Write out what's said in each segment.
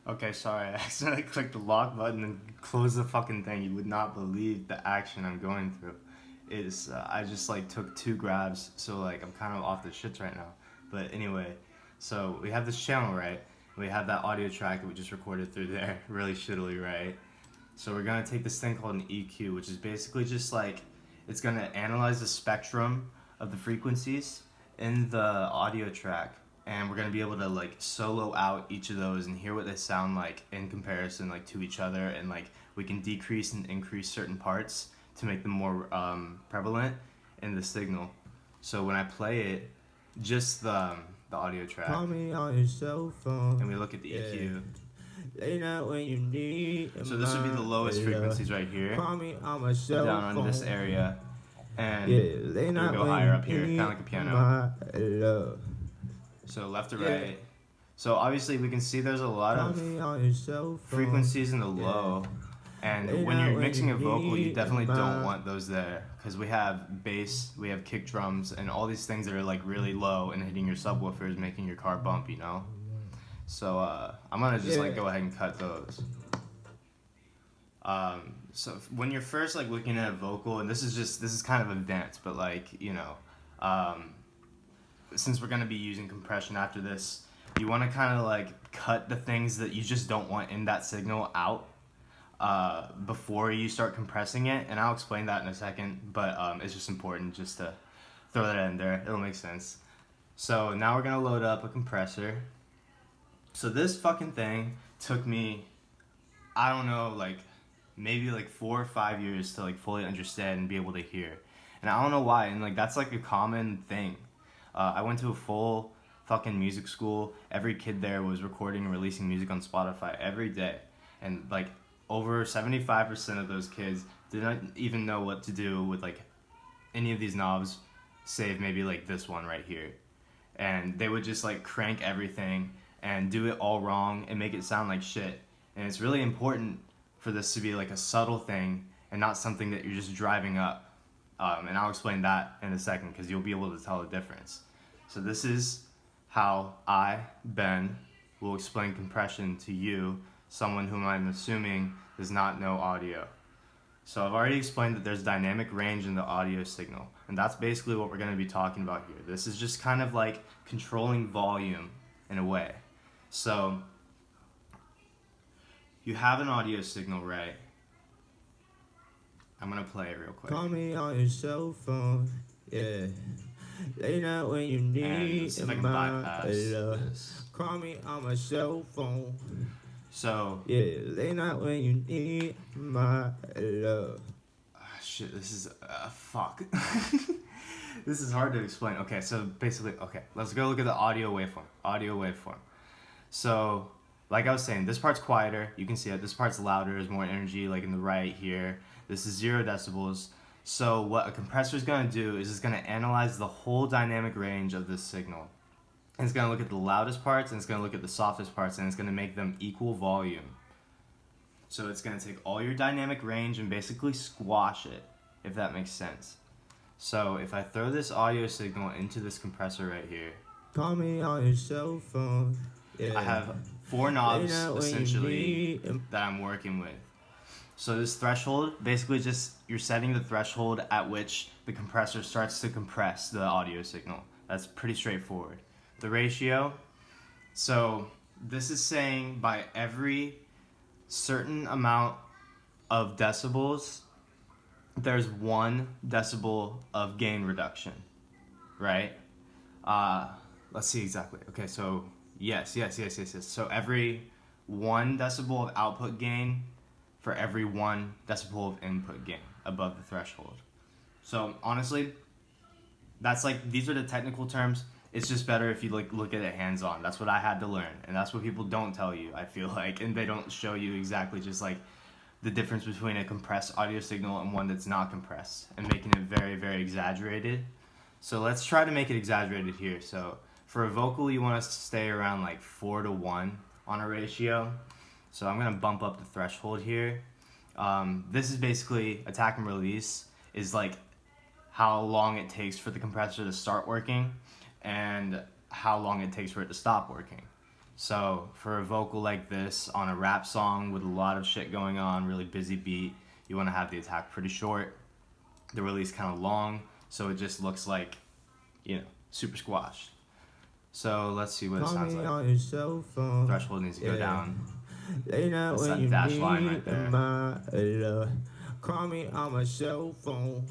Okay, sorry, I accidentally clicked the lock button and closed the fucking thing. You would not believe the action I'm going through. I just like took two grabs, so like I'm kind of off the shits right now. But anyway, so we have this channel, right? We have that audio track that we just recorded through there, really shittily, right? So we're gonna take this thing called an EQ, which is basically just like it's gonna analyze the spectrum of the frequencies in the audio track, and we're gonna be able to like solo out each of those and hear what they sound like in comparison like to each other, and like we can decrease and increase certain parts to make them more prevalent in the signal. So when I play it, just the audio track, Call me on your cell phone. and we look at the Yeah. EQ. Late night when you need So this would be the lowest love. frequencies right here, Call me on my cell down on phone. this area, and Yeah, late it would night go when higher you up here, kind of need like a piano. my love. So left to Yeah. right. So obviously we can see there's a lot Call of me on your cell phone. frequencies in the Yeah. low, and Late when night you're when mixing you a vocal, you need definitely don't my- want those there, because we have bass, we have kick drums, and all these things that are like really low and hitting your subwoofers, making your car bump, you know. So I'm gonna just like go ahead and cut those. So when you're first like looking at a vocal, and this is kind of advanced, but like since we're gonna be using compression after this, you want to kind of like cut the things that you just don't want in that signal out before you start compressing it, and I'll explain that in a second. But it's just important just to throw that in there. It'll make sense. So now we're gonna load up a compressor. So this fucking thing took me, I don't know, like maybe like 4 or 5 years to like fully understand and be able to hear. And I don't know why, and like that's like a common thing. I went to a full fucking music school. Every kid there was recording and releasing music on Spotify every day. And like over 75% of those kids did not even know what to do with like any of these knobs, save maybe like this one right here. And they would just like crank everything and do it all wrong and make it sound like shit. And it's really important for this to be like a subtle thing and not something that you're just driving up. And I'll explain that in a second, because you'll be able to tell the difference. So this is how I, Ben, will explain compression to you, someone whom I'm assuming does not know audio. So I've already explained that there's dynamic range in the audio signal, and that's basically what we're going to be talking about here. This is just kind of like controlling volume in a way. So you have an audio signal, right? I'm going to play it real quick. Call me on your cell phone. Yeah. Late night when you And need let's see if I can my bypass love. this. Call me on my cell phone. So, Yeah, late night when you need my love. shit, this is, fuck. This is hard to explain. Okay, so basically, okay, let's go look at the audio waveform. Audio waveform. So, like I was saying, this part's quieter. You can see it. This part's louder. There's more energy, like in the right here. This is 0 decibels. So what a compressor is going to do is it's going to analyze the whole dynamic range of this signal. And it's going to look at the loudest parts, and it's going to look at the softest parts, and it's going to make them equal volume. So it's going to take all your dynamic range and basically squash it, if that makes sense. So if I throw this audio signal into this compressor right here, Call me on your cell phone. Yeah. I have 4 knobs essentially that I'm working with. So this threshold, basically just you're setting the threshold at which the compressor starts to compress the audio signal. That's pretty straightforward. The ratio, so this is saying by every certain amount of decibels, there's 1 decibel of gain reduction, right? Let's see exactly. Okay, so yes. So every 1 decibel of output gain for every 1 decibel of input gain above the threshold. So honestly, that's like, these are the technical terms. It's just better if you like look at it hands-on. That's what I had to learn, and that's what people don't tell you, I feel like, and they don't show you exactly just like the difference between a compressed audio signal and one that's not compressed, and making it very, very exaggerated. So let's try to make it exaggerated here. So for a vocal, you want to stay around like 4 to 1 on a ratio. So I'm going to bump up the threshold here. This is basically attack and release, is like how long it takes for the compressor to start working and how long it takes for it to stop working. So for a vocal like this on a rap song with a lot of shit going on, really busy beat, you want to have the attack pretty short, the release kind of long, so it just looks like, super squashed. So let's see what it Call sounds me like. on your cell phone. Threshold needs to go Yeah. down. Late night That's when that you dash line right need there. my love. Call me on my cell phone.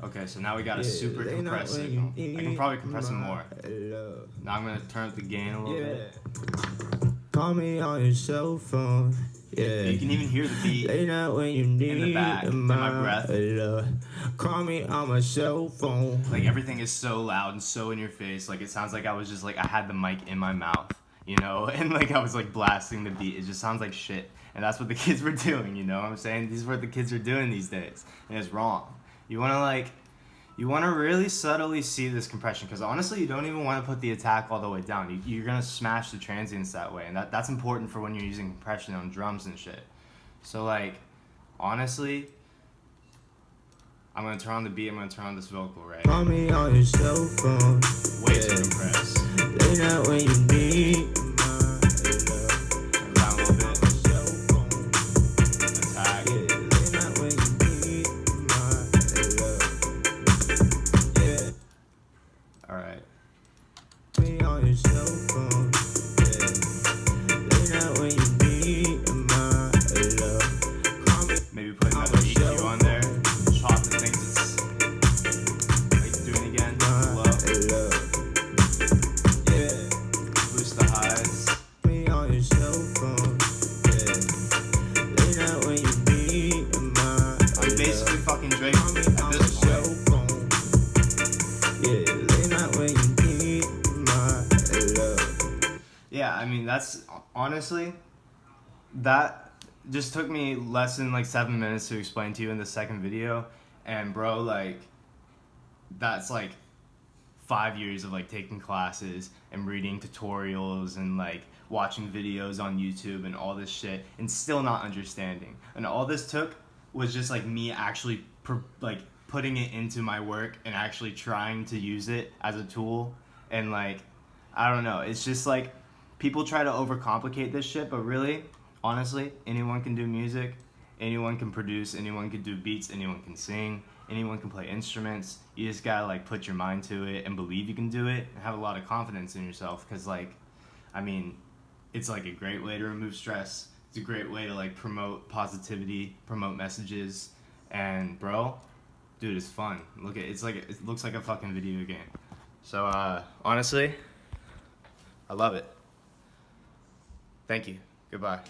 Okay, so now we got a Yeah, super late night compressed when signal. you I can probably compress it need more. my love. Now I'm gonna turn up the gain a little bit. Call me on your cell phone. Yeah. You can even hear the beat Late night when you need in the back, in my breath. love. Call me on my cell phone. Like everything is so loud and so in your face. Like it sounds like I was just like I had the mic in my mouth, and like I was like blasting the beat. It just sounds like shit. And that's what the kids were doing, what I'm saying? This is what the kids are doing these days. And it's wrong. You wanna really subtly see this compression, because honestly you don't even want to put the attack all the way down. You're gonna smash the transients that way, and that's important for when you're using compression on drums and shit. So like, honestly, I'm gonna turn on the beat, I'm gonna turn on this vocal, right? Call me on your cell phone. Way too compressed. Late night when you need my love. Turn down a little bit. Attack. Late night when you need my love. Alright. Me on your cell phone. Late night when you need my love. Call me Maybe put another EQ on there. Chop the things it's doing again. Low. Boost the highs. Me on your cell phone. Late night when you need my I'm basically fucking Drake at this point. Late night when you need my love. Yeah, I mean that's honestly, that just took me less than like 7 minutes to explain to you in the second video, and bro, like that's like 5 years of like taking classes and reading tutorials and like watching videos on YouTube and all this shit and still not understanding. And all this took was just like me actually putting it into my work and actually trying to use it as a tool. And like, I don't know, it's just like people try to overcomplicate this shit, but really, honestly, anyone can do music, anyone can produce, anyone can do beats, anyone can sing, anyone can play instruments. You just gotta like put your mind to it and believe you can do it and have a lot of confidence in yourself, because like, I mean, it's like a great way to remove stress. It's a great way to like promote positivity, promote messages, and bro, dude, it's fun. It looks like a fucking video game. So honestly, I love it. Thank you. Goodbye.